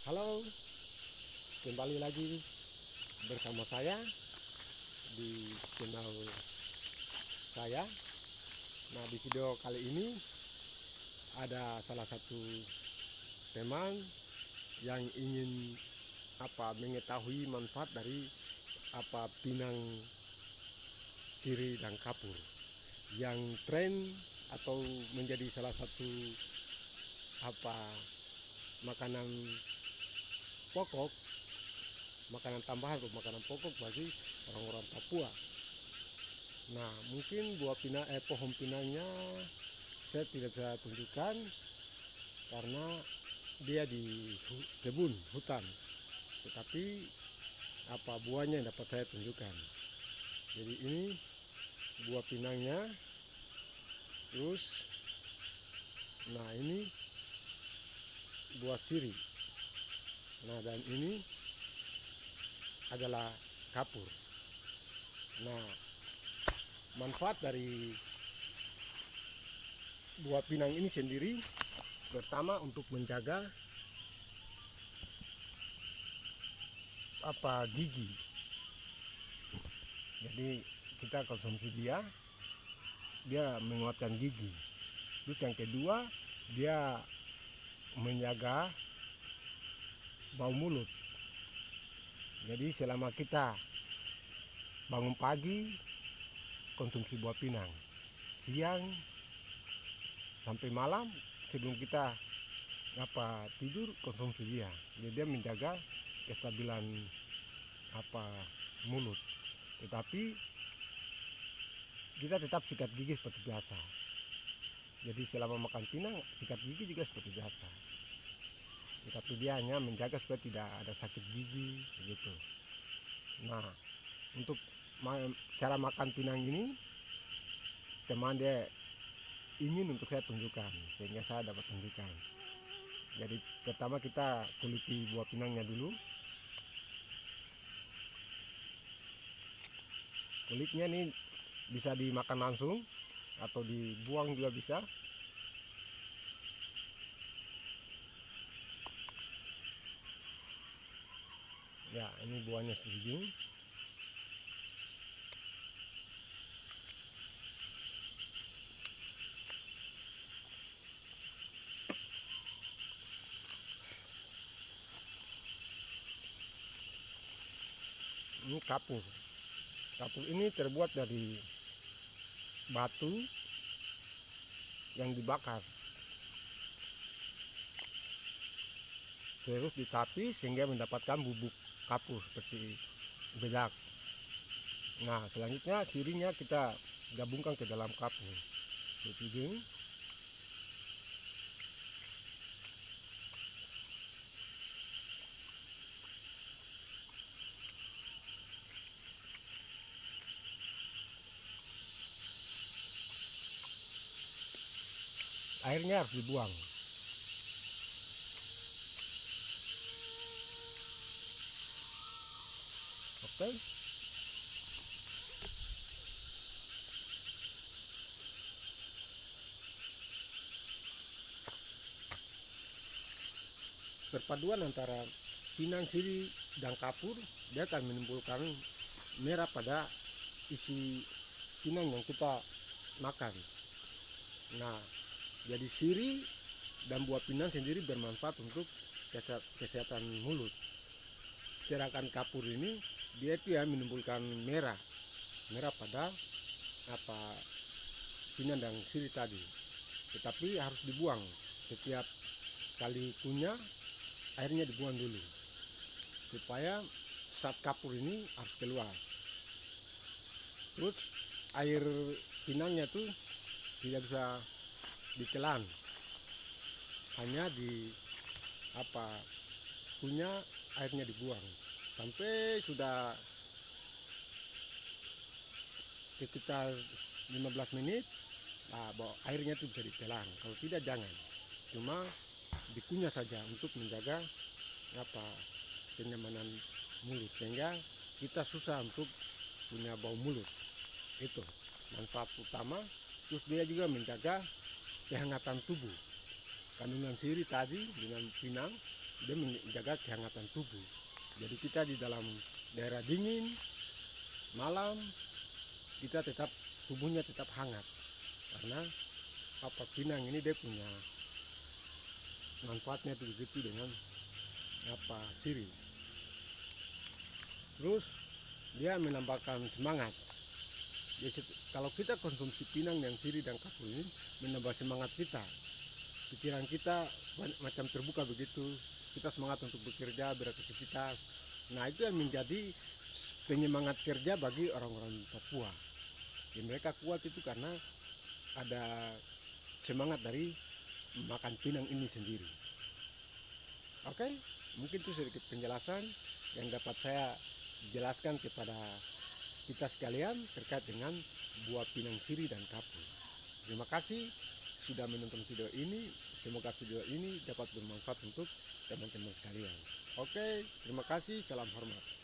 Halo, kembali lagi bersama saya di channel saya. Nah, di video kali ini ada salah satu teman yang ingin mengetahui manfaat dari pinang sirih dan kapur yang tren atau menjadi salah satu apa makanan pokok, makanan tambahan atau makanan pokok bagi orang-orang Papua. Nah, mungkin pohon pinangnya saya tidak bisa tunjukkan karena dia di kebun hutan, tetapi buahnya yang dapat saya tunjukkan. Jadi ini buah pinangnya, terus nah ini buah sirih, nah dan ini adalah kapur. Nah, manfaat dari buah pinang ini sendiri pertama untuk menjaga gigi. Jadi kita konsumsi dia menguatkan gigi. Terus yang kedua, dia menjaga bau mulut. Jadi selama kita bangun pagi konsumsi buah pinang, siang sampai malam sebelum kita tidur konsumsi dia. Jadi dia menjaga kestabilan mulut. Tetapi kita tetap sikat gigi seperti biasa. Jadi selama makan pinang sikat gigi juga seperti biasa. Tetapi dia hanya menjaga supaya tidak ada sakit gigi begitu. Nah, untuk cara makan pinang ini teman dia ingin untuk saya tunjukkan, sehingga saya dapat tunjukkan. Jadi pertama kita kuliti buah pinangnya dulu. Kulitnya ini bisa dimakan langsung atau dibuang juga bisa. Ya, ini buahnya segini. Ini kapur. Kapur ini terbuat dari batu yang dibakar, terus ditapi sehingga mendapatkan bubuk kapur seperti bedak. Nah, selanjutnya sirihnya kita gabungkan ke dalam kapur seperti ini. Airnya harus dibuang. Oke. Perpaduan antara pinang sirih dan kapur dia akan menimbulkan merah pada isi pinang yang kita makan. Nah, jadi sirih dan buah pinang sendiri bermanfaat untuk kesehatan mulut. Sedangkan kapur ini dia menimbulkan merah pada pinang dan sirih tadi. Tetapi harus dibuang setiap kali kunyah, airnya dibuang dulu supaya zat kapur ini harus keluar. Terus air pinangnya tuh tidak bisa ditelan, hanya kunyah, airnya dibuang sampai sudah sekitar 15 menit. Nah, airnya itu bisa ditelan, kalau tidak jangan, cuma dikunyah saja untuk menjaga kenyamanan mulut, sehingga kita susah untuk punya bau mulut. Itu manfaat utama. Terus dia juga menjaga kehangatan tubuh. Kandungan sirih tadi dengan pinang dia menjaga kehangatan tubuh. Jadi kita di dalam daerah dingin malam kita tetap tubuhnya tetap hangat, karena pinang ini dia punya manfaatnya begitu dengan sirih. Terus dia menambahkan semangat. Jadi, kalau kita konsumsi pinang yang sirih dan kapur ini menambah semangat kita, pikiran kita macam terbuka begitu, kita semangat untuk bekerja, beraktivitas. Nah itu yang menjadi penyemangat kerja bagi orang-orang Papua. Jadi mereka kuat itu karena ada semangat dari makan pinang ini sendiri. Oke, mungkin itu sedikit penjelasan yang dapat saya jelaskan kepada kita sekalian terkait dengan buah pinang sirih dan kapur. Terima kasih sudah menonton video ini. Semoga video ini dapat bermanfaat untuk teman-teman sekalian. Oke, terima kasih. Salam hormat.